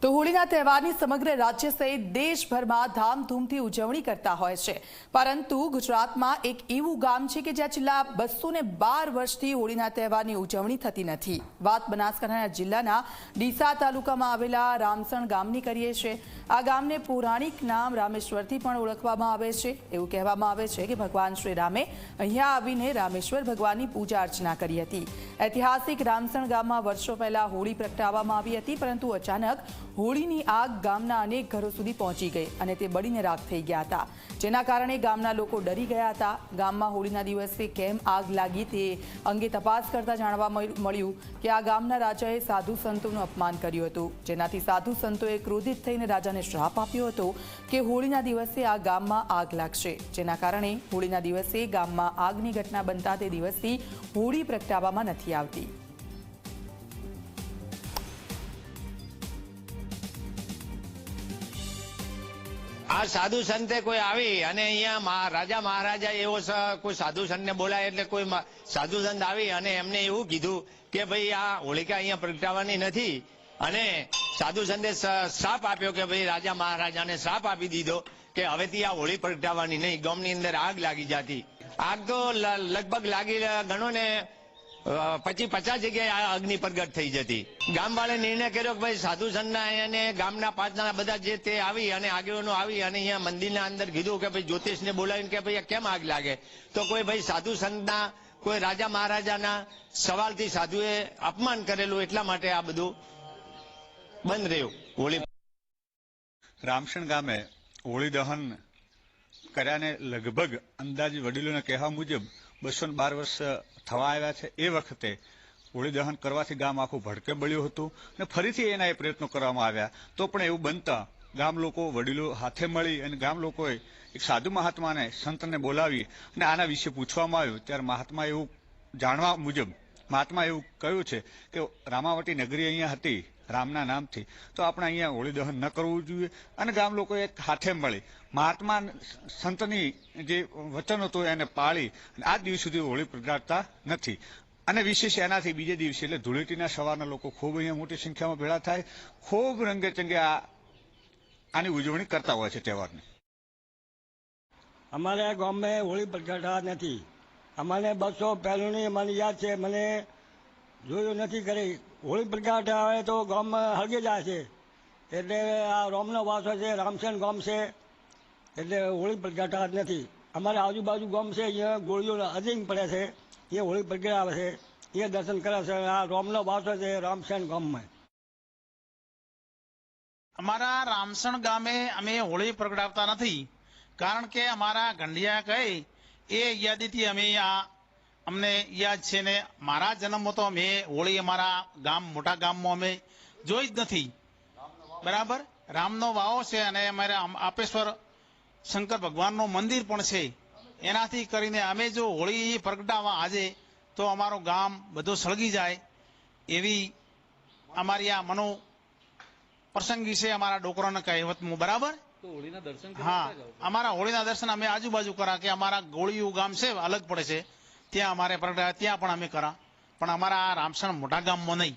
તો હોળીના તહેવારની સમગ્ર રાજ્ય સહિત દેશભરમાં ધામધૂમથી ઉજવણી કરતા હોય છે, પરંતુ ગુજરાતમાં એક એવું ગામ છે કે જ્યાં છેલ્લા 212 વર્ષથી હોળીના તહેવારની ઉજવણી થતી નથી। વાત બનાસકાંઠા જિલ્લાના ડીસા તાલુકામાં આવેલા રામસણ ગામની કરીએ છીએ। આ ગામને પૌરાણિક નામ રામેશ્વરથી પણ ઓળખવામાં આવે છે। એવું કહેવામાં આવે છે કે ભગવાન શ્રી રામે અહીંયા આવીને રામેશ્વર ભગવાનની પૂજા અર્ચના કરી હતી। ઐતિહાસિક રામસણ ગામમાં વર્ષો પહેલા હોળી પ્રગટાવવામાં આવી હતી, પરંતુ અચાનક હોળીની આગ ગામના અનેક ઘરો સુધી પહોંચી ગઈ અને તે બળીને રાખ થઈ ગયા હતા, જેના કારણે ગામના લોકો ડરી ગયા હતા। ગામમાં હોળીના દિવસે કેમ આગ લાગી તે અંગે તપાસ કરતા જાણવા મળ્યું કે આ ગામના રાજાએ સાધુ સંતોનું અપમાન કર્યું હતું, જેનાથી સાધુ સંતોએ ક્રોધિત થઈને રાજાને શ્રાપ આપ્યો હતો કે હોળીના દિવસે આ ગામમાં આગ લાગશે, જેના કારણે હોળીના દિવસે ગામમાં આગની ઘટના બનતા તે દિવસથી હોળી પ્રગટાવવામાં નથી આવતી। આ સાધુ સંતે કોઈ આવી અને અહીંયા રાજા મહારાજા એવો કોઈ સાધુ સંતને બોલાય એટલે કોઈ સાધુ સંત આવી અને એમને એવું કીધું કે ભાઈ આ હોળિકા અહીંયા પ્રગટાવવાની નથી, અને સાધુ સંતે શ્રાપ આપ્યો કે ભાઈ રાજા મહારાજાને શ્રાપ આપી દીધો કે હવેથી આ હોળી પ્રગટાવવાની નહીં, ગામની અંદર આગ લાગી જતી। આગ તો લગભગ લાગી ગણો ને 50 જગ્યાએ અગ્નિ પ્રગટ થઈ જતી। ગામવાળે નિર્ણય કર્યો કે ભાઈ સાધુ સંતના અને ગામના પાંચના બધા જે તે આવી અને આગેવાનો આવી અને અહીંયા મંદિરના અંદર કીધું કે ભાઈ જ્યોતિષને બોલાવીને કે ભાઈ કેમ આગ લાગે, તો કોઈ ભાઈ સાધુ સંતના કોઈ રાજા મહારાજાના સવાલથી સાધુએ અપમાન કરેલું, એટલા માટે આ બધું બંધ રહ્યું। હોળી રામસણ ગામે હોળી દહન કર્યાને લગભગ અંદાજે વડીલોના કહેવા મુજબ 212 વર્ષ થવા આવ્યા છે। એ વખતે હોળી દહન કરવાથી ગામ આખું ભડકે બળ્યું હતું અને ફરીથી એના એ પ્રયત્નો કરવામાં આવ્યા, તો પણ એવું બનતા ગામ લોકો વડીલો હાથે મળી અને ગામ લોકોએ એક સાધુ મહાત્માને સંતને બોલાવી અને આના વિશે પૂછવામાં આવ્યું, ત્યારે મહાત્મા એવું જાણવા મુજબ મહાત્મા એવું કહ્યું છે કે રામાવટી નગરી અહીંયા હતી રામના નામથી, તો આપણે અહીંયા હોળી દહન ન કરવું જોઈએ અને ગામ લોકોએ હાથે મળી મહાત્મા સંતની જે વચન હતું એને પાળી અને આજ દિવસ સુધી હોળી પ્રગટાડતા નથી। અને વિશેષ એનાથી બીજે દિવસે એટલે ધૂળેટીના સવારના લોકો ખૂબ અહીંયા મોટી સંખ્યામાં ભેળા થાય, ખૂબ રંગે ચંગે આની ઉજવણી કરતા હોય છે તહેવારની। અમારે ગામમાં હોળી પ્રગટા નથી। અમારે 200 પહેલુંની મને યાદ છે, મને જોયું નથી કરી। હોળી પ્રગટા આવે તો ગામમાં હળગી જાય છે, એટલે આ રામનો વાસો છે, રામસણ ગામ છે, એટલે હોળી પ્રગટા નથી। અમારે આજુબાજુ ગામ છે, અહીંયા ગોળીઓ અધિક પડે છે, એ હોળી પ્રગટાવે છે, એ દર્શન કરે છે। આ રામનો વાસો છે રામસણ ગામમાં। અમારા રામસણ ગામે અમે હોળી પ્રગટાવતા નથી, કારણ કે અમારા ગંઢિયા કહે એ યાદીથી અમે અમને યાદ છે ને મારા જન્મ તો અમે હોળી અમારા ગામ મોટા ગામમાં અમે જોઈ જ નથી। બરાબર, રામનો વાવો છે અને અમારે આપેશ્વર શંકર ભગવાનનું મંદિર પણ છે, એનાથી કરીને અમે જો હોળી પ્રગટાવવા આજે તો અમારું ગામ બધું સળગી જાય એવી અમારી આ મનો પ્રસંગ વિશે અમારા ડોકરાને કહેવતમાં। બરાબર, હા, અમારા હોળીના દર્શન અમે આજુબાજુ કરા કે અમારા ગોળિયું ગામ છે અલગ પડે છે, ત્યાં અમારે પ્રગટાવ્યા, ત્યાં પણ અમે કરા, પણ અમારા રામસણ મોટા ગામમાં નહીં।